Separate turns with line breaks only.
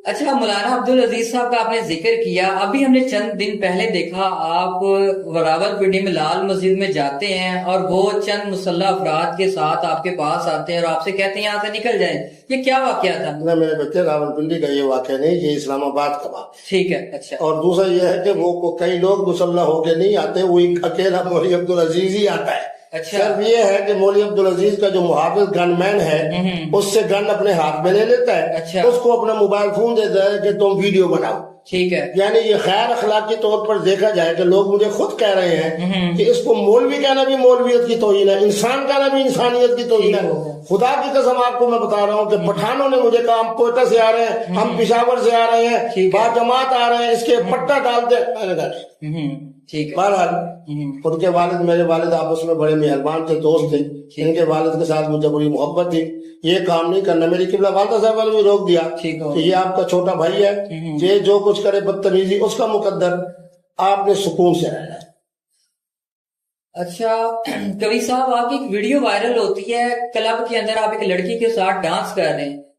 اچھا مولانا عبدالعزیز صاحب کا آپ نے ذکر کیا، ابھی ہم نے چند دن پہلے دیکھا آپ وراول پنڈی میں لال مسجد میں جاتے ہیں اور وہ چند مسلح افراد کے ساتھ آپ کے پاس آتے ہیں اور آپ سے کہتے ہیں یہاں سے نکل جائیں، یہ کیا واقعہ تھا؟
نہ میرے بچے، راول پنڈی کا یہ واقعہ نہیں، یہ اسلام آباد کا واقعہ۔
ٹھیک ہے، اچھا۔
اور دوسرا یہ ہے کہ وہ کئی لوگ مسلح ہو کے نہیں آتے، وہ ایک اکیلا مولوی عبدالعزیز ہی آتا ہے۔
اچھا،
صرف یہ ہے کہ مولوی عبدالعزیز کا جو محافظ گن مین ہے اس سے گن اپنے ہاتھ میں لے لیتا ہے،
اچھا،
اس کو اپنا موبائل فون دیتا ہے کہ تم ویڈیو بناؤ۔
ٹھیک ہے،
یعنی یہ خیر اخلاقی طور پر دیکھا جائے کہ لوگ مجھے خود کہہ رہے ہیں کہ اس کو مولوی کہنا بھی مولویت کی توہین ہے، انسان کہنا بھی انسانیت کی توہین ہے۔ خدا کی قسم آپ کو میں بتا رہا ہوں کہ پٹھانوں نے مجھے کہا ہم کوئٹہ سے آ رہے ہیں، ہم پشاور سے آ رہے ہیں، با جماعت آ رہے ہیں، اس کے پٹا ڈالتے ہیں۔ میں نے کہا
ٹھیک ہے،
بہرحال ان کے والد، میرے والد آپس میں بڑے مہربان تھے، دوست تھے، ان کے والد کے ساتھ مجھے بڑی محبت تھی۔ یہ کام نہیں کرنا، میری قبلہ والدہ صاحب نے بھی روک دیا کہ یہ آپ کا چھوٹا بھائی ہے، یہ جو کچھ کرے بدتمیزی اس کا مقدر، آپ نے سکون سے رہنا ہے۔
اچھا کبھی صاحب، آپ کی ایک ویڈیو وائرل ہوتی ہے، کلب کے اندر آپ ایک لڑکی کے ساتھ ڈانس کر رہے ہیں،